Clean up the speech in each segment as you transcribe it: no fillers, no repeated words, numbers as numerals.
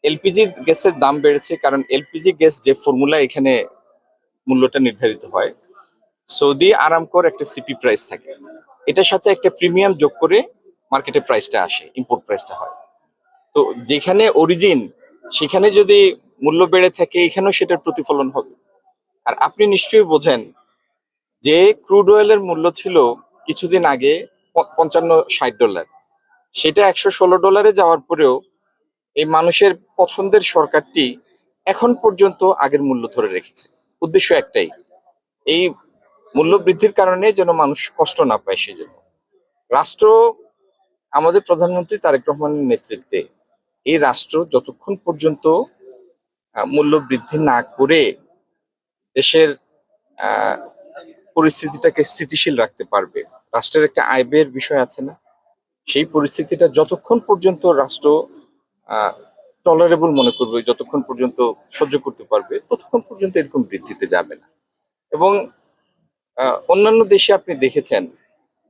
LPG গ্যাসের দাম বেড়েছে কারণ এলপিজি গ্যাস যে ফর্মুলা এখানে মূল্যটা নির্ধারিত হয়, সৌদি আরামকোর একটা সিপি প্রাইস থাকে, এটার সাথে একটা প্রিমিয়াম যোগ করে মার্কেটে প্রাইসটা আসে, ইম্পোর্ট প্রাইসটা হয়। তো যেখানে অরিজিন সেখানে যদি মূল্য বেড়ে থাকে এখানেও সেটার প্রতিফলন হবে। আর আপনি নিশ্চয়ই বোঝেন যে ক্রুড অয়েলের মূল্য ছিল কিছুদিন আগে 55-60 ডলার, সেটা $116 যাওয়ার পরেও এই মানুষের পছন্দের সরকারটি এখন পর্যন্ত আগের মূল্য ধরে রেখেছে। উদ্দেশ্য একটাই, এই মূল্য বৃদ্ধির কারণে যেন মানুষ কষ্ট না পায় সেজন্য। রাষ্ট্র, আমাদের প্রধানমন্ত্রী তারেক রহমানের নেতৃত্বে এই রাষ্ট্র যতক্ষণ পর্যন্ত মূল্য বৃদ্ধি না করে দেশের আহ, পরিস্থিতিটাকে স্থিতিশীল রাখতে পারবে, রাষ্ট্রের একটা আয় ব্যয়ের বিষয় আছে না, সেই পরিস্থিতিটা যতক্ষণ পর্যন্ত রাষ্ট্র টলারেবল মনে করবে, যতক্ষণ পর্যন্ত সহ্য করতে পারবে, ততক্ষণ পর্যন্ত এরকম বৃদ্ধিতে যাবে না। এবং অন্যান্য দেশে আপনি দেখেছেন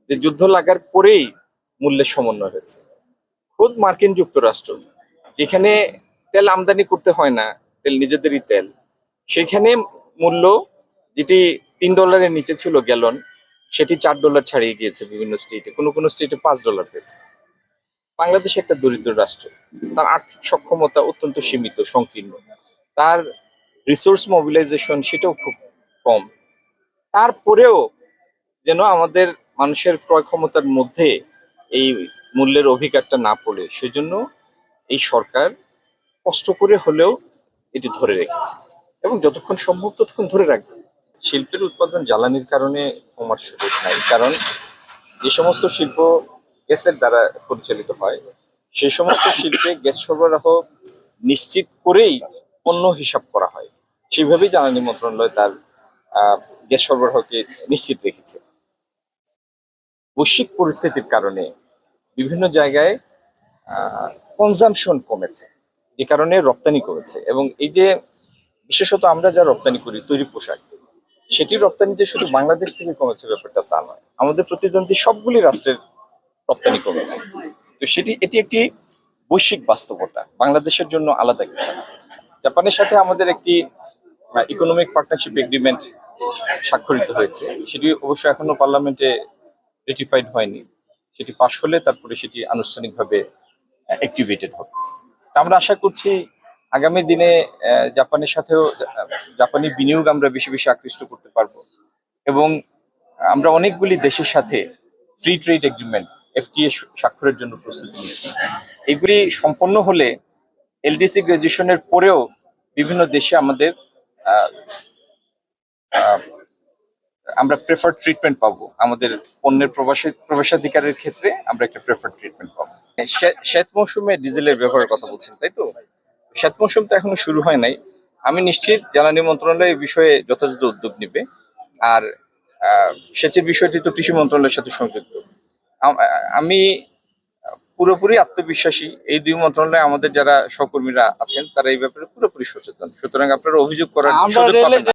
যে যুদ্ধ লাগার পরেই মূল্যের সমন্বয় হয়েছে। খোদ মার্কিন যুক্তরাষ্ট্র, যেখানে তেল আমদানি করতে হয় না, তেল নিজেদেরই তেল, সেখানে মূল্য যেটি $3 নিচে ছিল গ্যালন, সেটি $4 ছাড়িয়ে গিয়েছে বিভিন্ন স্টেটে, কোনো কোনো স্টেটে $5 হয়েছে। বাংলাদেশ একটা দরিদ্র রাষ্ট্র, তার আর্থিক সক্ষমতা অত্যন্ত সীমিত, সংকীর্ণ, তার রিসোর্স মোবিলাইজেশন সেটাও খুব কম। তারপরেও যেন আমাদের মানুষের ক্রয় ক্ষমতার মধ্যে এই মূল্যের অধিকারটা না পড়ে, সেজন্য এই সরকার কষ্ট করে হলেও এটি ধরে রেখেছে এবং যতক্ষণ সম্ভব ততক্ষণ ধরে রাখবে। শিল্পের উৎপাদন জ্বালানির কারণে কমার সুযোগ নাই, কারণ যে সমস্ত শিল্প গ্যাসের দ্বারা পরিচালিত হয় সেই সমস্ত শিল্পে গ্যাস সরবরাহ নিশ্চিত করেই পণ্য হিসাব করা হয়, সেইভাবেই জ্বালানি মন্ত্রণালয় তার গ্যাস সরবরাহকে নিশ্চিত রেখেছে। বৈশ্বিক পরিস্থিতির কারণে বিভিন্ন জায়গায় কনজাম্পশন কমেছে, যে কারণে রপ্তানি কমেছে। এবং এই যে বিশেষত আমরা যা রপ্তানি করি তৈরি পোশাক, সেটি রপ্তানি যে শুধু বাংলাদেশ থেকে কমেছে ব্যাপারটা তা নয়, আমাদের প্রতিদ্বন্দ্বী সবগুলি রাষ্ট্রের রপ্তানি কমেছে। তো এটি একটি বৈশ্বিক বাস্তবতা, বাংলাদেশের জন্য আলাদা কিছু না। জাপানের সাথে আমাদের একটি ইকোনমিক পার্টনারশিপ এগ্রিমেন্ট স্বাক্ষরিত হয়েছে, সেটি অবশ্য এখনো পার্লামেন্টে রেটিফাইড হয়নি, সেটি পাশ হলে তারপরে সেটি আনুষ্ঠানিকভাবে অ্যাক্টিভেটেড হবে। তা আমরা আশা করছি আগামী দিনে জাপানের সাথেও জাপানি বিনিয়োগ আমরা বেশি বেশি আকৃষ্ট করতে পারবো। এবং আমরা অনেকগুলি দেশের সাথে ফ্রি ট্রেড এগ্রিমেন্ট এফটিএ স্বাক্ষরের জন্য প্রস্তুতি নিচ্ছি। এগুলি সম্পন্ন হলে এলডিসি গ্রাজুয়েশনের পরেও বিভিন্ন দেশে আমাদের আহ, আহ, আমরা প্রেফার্ড ট্রিটমেন্ট পাবো, আমাদের পণ্যের প্রবেশাধিকারের ক্ষেত্রে আমরা একটা প্রেফার্ড ট্রিটমেন্ট পাবো। শীত মৌসুমে ডিজেলের ব্যবহারের কথা বলছেন, তাই তো? শীত মৌসুম তো এখনো শুরু হয় নাই, আমি নিশ্চিত জ্বালানি মন্ত্রণালয় এই বিষয়ে যথাযথ উদ্যোগ নেবে। আর সেচের বিষয়টি তো কৃষি মন্ত্রণালয়ের সাথে সংযুক্ত। আমি পুরোপুরি আত্মবিশ্বাসী, এই দুই মন্ত্রণালয়ে আমাদের যারা সহকর্মীরা আছেন তারা এই ব্যাপারে পুরোপুরি সচেতন, সুতরাং আপনারা অভিযোগ করার সুযোগ পাবেন না।